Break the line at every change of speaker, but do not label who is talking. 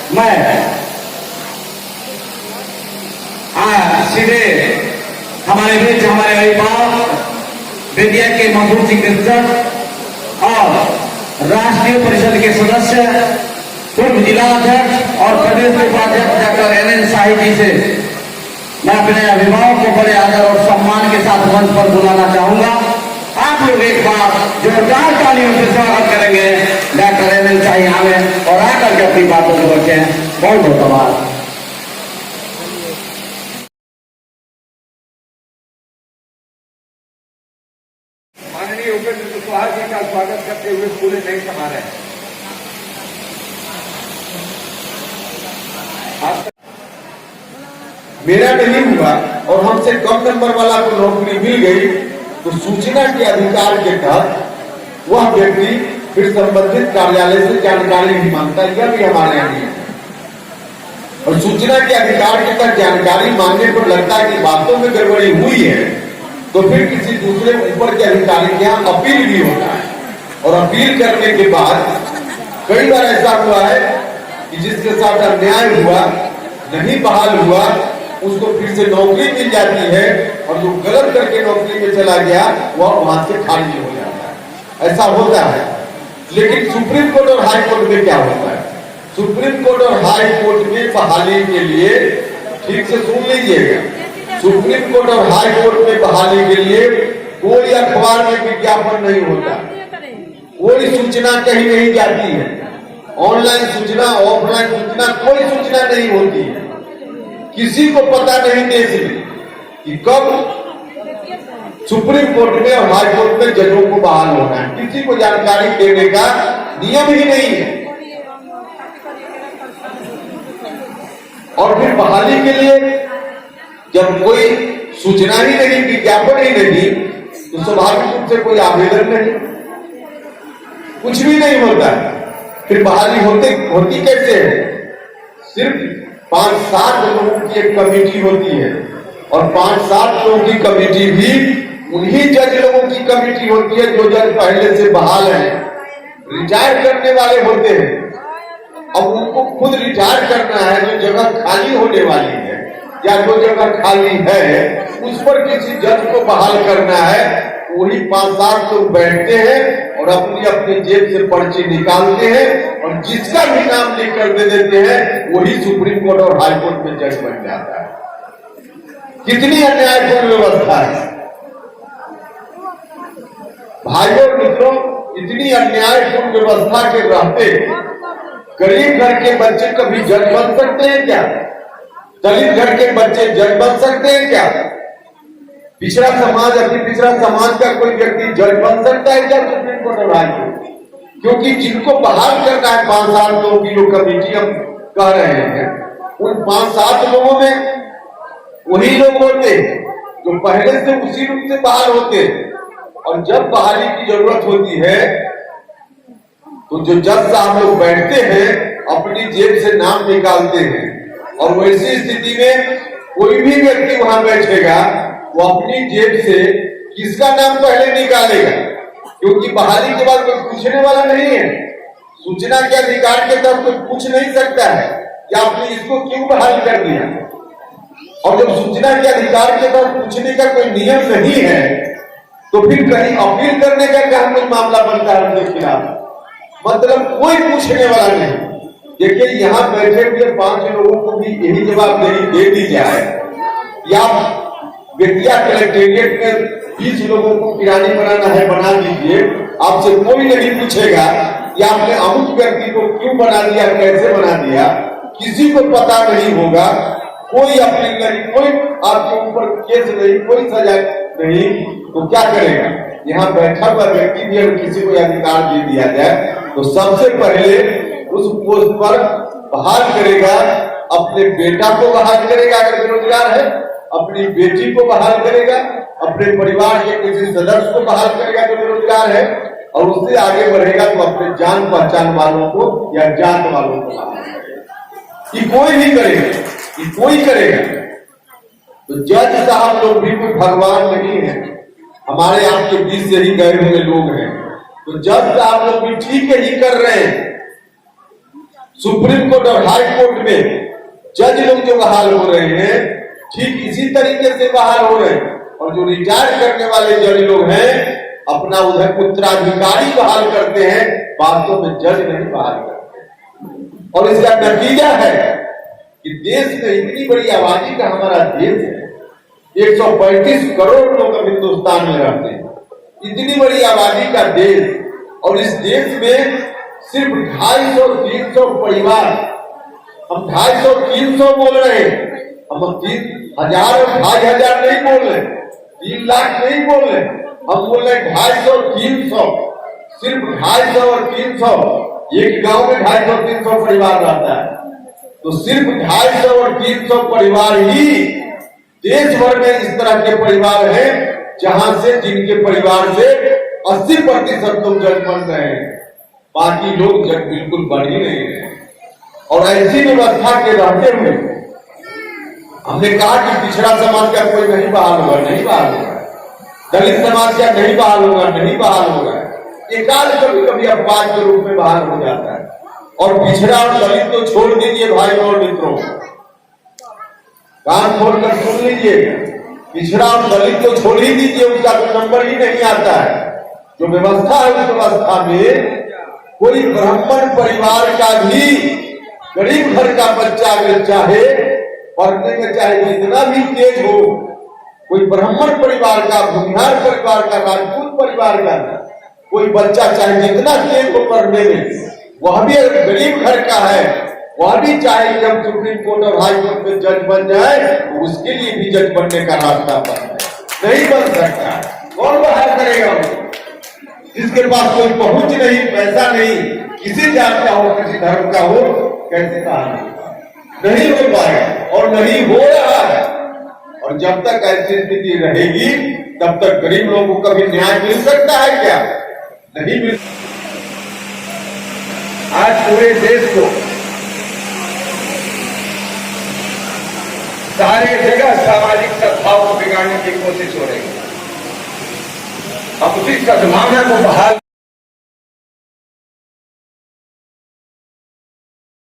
मैं सीधे हमारे बीच हमारे अभिभावक बेतिया के मधुर चिकित्सक और राष्ट्रीय परिषद के सदस्य पूर्व जिला अध्यक्ष और प्रदेश उपाध्यक्ष डॉक्टर NN शाही जी से मैं अपने अभिभावक को बड़े आदर और सम्मान के साथ मंच पर बुलाना चाहूंगा। आप लोग एक बार जोरदार तालियों से स्वागत करेंगे डॉक्टर NN शाही हमें और आकर के अपनी बातों को रखें। बहुत बहुत आभार।
माननीय उपेंद्र कुशवाहा जी का स्वागत करते हुए पूरे नहीं समा रहे हैं।
मेरा नहीं हुआ और हमसे कम नंबर वाला को नौकरी मिल गई तो सूचना के अधिकार के तहत वह व्यक्ति फिर संबंधित कार्यालय से जानकारी नहीं मांगता। यह भी हमारे यहाँ है। और सूचना के अधिकार के तहत जानकारी मांगने पर लगता है कि वास्तव में गड़बड़ी हुई है तो फिर किसी दूसरे ऊपर के अधिकारी के यहाँ अपील भी होता है। और अपील करने के बाद कई बार ऐसा हुआ है कि जिसके साथ अन्याय हुआ, नहीं बहाल हुआ, उसको फिर से नौकरी मिल जाती है और जो गलत करके नौकरी में चला गया वह वहां से खाली हो जाता है। ऐसा होता है। लेकिन सुप्रीम कोर्ट और हाई कोर्ट में क्या होता है? सुप्रीम कोर्ट और हाई कोर्ट में बहाली के लिए, ठीक से सुन लीजिएगा, सुप्रीम कोर्ट और हाई कोर्ट में बहाली के लिए कोई अखबार में विज्ञापन नहीं होता, कोई सूचना कहीं नहीं जाती है, ऑनलाइन सूचना, ऑफलाइन सूचना, कोई सूचना नहीं होती है। किसी को पता नहीं देश में कि कब सुप्रीम कोर्ट में और हाई कोर्ट में जजों को बहाल होना है। किसी को जानकारी देने का नियम ही नहीं है। और फिर बहाली के लिए जब कोई सूचना ही नहीं, विज्ञापन ही नहीं, तो स्वाभाविक रूप से कोई आवेदन नहीं, कुछ भी नहीं होता है। फिर बहाली होती कैसे है? सिर्फ 5-7 लोगों की एक कमेटी होती है और 5-7 लोगों की कमेटी भी उन्हीं जज लोगों की कमेटी होती है जो जज पहले से बहाल हैं, रिटायर करने वाले होते हैं। अब उनको खुद रिटायर करना है, जो जगह खाली होने वाली है या जो जगह खाली है उस पर किसी जज को बहाल करना है। वही 5-7 लोग बैठते हैं और अपनी अपनी जेब से पर्ची निकालते हैं और जिसका भी नाम लिख कर दे देते हैं वही सुप्रीम कोर्ट और हाई कोर्ट में जज बन जाता है। कितनी अन्यायपूर्ण व्यवस्था है भाइयों और मित्रों। इतनी अन्यायपूर्ण व्यवस्था के रहते गरीब घर के बच्चे कभी जज बन सकते हैं क्या? दलित घर के बच्चे जज बन सकते हैं क्या? पिछड़ा समाज, अति पिछड़ा समाज का कोई व्यक्ति जज बन सकता है क्या सुप्रीम कोर्ट और हाई कोर्ट? क्योंकि जिनको बहाल करना है 5-7 लोगों की जो कमेटी हम कह रहे हैं, उन 5-7 लोगों में वही लोग होते हैं जो पहले से उसी रूप से बहाल होते हैं। और जब बहाली की जरूरत होती है तो जो जज साहब लोग बैठते हैं अपनी जेब से नाम निकालते हैं और वैसी स्थिति में कोई भी व्यक्ति वहां बैठेगा वो अपनी जेब से किसका नाम पहले निकालेगा? क्योंकि बहाली के बाद कोई पूछने वाला नहीं है। सूचना के अधिकार के तहत कोई पूछ नहीं सकता है कि आपने इसको क्यों बहाल कर दिया। और जब सूचना के अधिकार के तहत पूछने का कोई नियम नहीं है तो फिर कहीं अपील करने का क्या कोई मामला बनता है उनके खिलाफ? मतलब कोई पूछने वाला नहीं। देखिए यहाँ बैठे हुए 5 लोगों को भी यही जवाबदेही दे दी जाए या बेतिया कलेक्टेरिएट में 20 लोगों को किरानी बनाना है, बना दीजिए। आपसे कोई नहीं पूछेगा कि आपने अमुक व्यक्ति को क्यों बना दिया, कैसे बना दिया, किसी को पता नहीं होगा। कोई अपील नहीं, कोई आपके ऊपर केस नहीं, कोई सजा नहीं, तो क्या करेगा? यहाँ बैठा हुआ व्यक्ति भी अगर किसी को अधिकार दे दिया जाए तो सबसे पहले उस पोस्ट पर बहाल करेगा, अपने बेटा को बहाल करेगा अगर बेरोजगार है, अपनी बेटी को बहाल करेगा, अपने परिवार के किसी सदस्य को बहाल करेगा जो बेरोजगार है, और उससे आगे बढ़ेगा तो अपने जान पहचान वालों को या जात वालों को बहाल करेगा। ये कोई भी करेगा, ये कोई करेगा। तो जज साहब लोग भी कोई भगवान नहीं है, हमारे आपके बीच से ही गए हुए लोग हैं। तो जज साहब लोग भी ठीक है ही कर रहे हैं। सुप्रीम कोर्ट और हाई कोर्ट में जज लोग जो बहाल हो रहे हैं, ठीक इसी तरीके से बहाल हो रहे हैं। और जो रिटायर करने वाले जज लोग हैं, अपना उधर उत्तराधिकारी बहाल करते हैं, वास्तव में जज नहीं बहाल करते। और इसका नतीजा है कि देश में इतनी बड़ी आबादी का हमारा देश है, 135 करोड़ लोग अब हिंदुस्तान में रहते हैं, इतनी बड़ी आबादी का देश, और इस देश में सिर्फ 250-300 परिवार, हम 250-300 बोल रहे हैं, हम 3,000 और 2,500 नहीं बोल रहे, 3 लाख नहीं बोल रहे, हम बोल रहे 250-300, सिर्फ 250 और 300, एक गांव में 250-300 परिवार रहता है, तो सिर्फ 250 और 300 परिवार ही देश भर में इस तरह के परिवार हैं जहां से जिनके परिवार से 80% लोग जज बन रहे हैं, बाकी लोग जज बिल्कुल बन ही नहीं रहे। और ऐसी व्यवस्था के रहते हुए हमने कहा कि पिछड़ा समाज का कोई नहीं बहाल होगा, नहीं बहाल होगा, दलित समाज का नहीं बहाल होगा, नहीं बहाल होगा, एकाध कभी कभी अपवाद के रूप में बहाल हो जाता है। और पिछड़ा और दलित तो छोड़ दीजिए भाई और मित्रों, कान खोलकर सुन लीजिए, पिछड़ा और दलित तो छोड़ ही दीजिए, उसका तो नंबर ही नहीं आता है। जो व्यवस्था है उस व्यवस्था में कोई ब्राह्मण परिवार का भी गरीब घर का बच्चा अगर चाहे पढ़ने में, चाहे जितना भी तेज हो, कोई ब्राह्मण परिवार का, भूमिहार परिवार का, राजपूत परिवार का कोई बच्चा चाहे जितना तेज हो पढ़ने में, वह भी अगर गरीब घर का है, वह भी चाहे कि हम सुप्रीम कोर्ट और हाई कोर्ट में जज बन जाए, तो उसके लिए भी जज बनने का रास्ता बंद है, नहीं बन सकता। कौन बहाल करेगा उसको? जिसके पास कोई पहुंच नहीं, पैसा नहीं, किसी जात का हो, किसी धर्म का हो, कैसे कहा नहीं हो पाएगा और नहीं हो रहा है। और जब तक ऐसी स्थिति रहेगी तब तक गरीब लोगों को कभी न्याय मिल सकता है क्या? नहीं मिल।
आज पूरे देश को सारे जगह सामाजिक सद्भाव को बिगाड़ने की कोशिश हो रही है। अब उसी सद्भावना को बहाल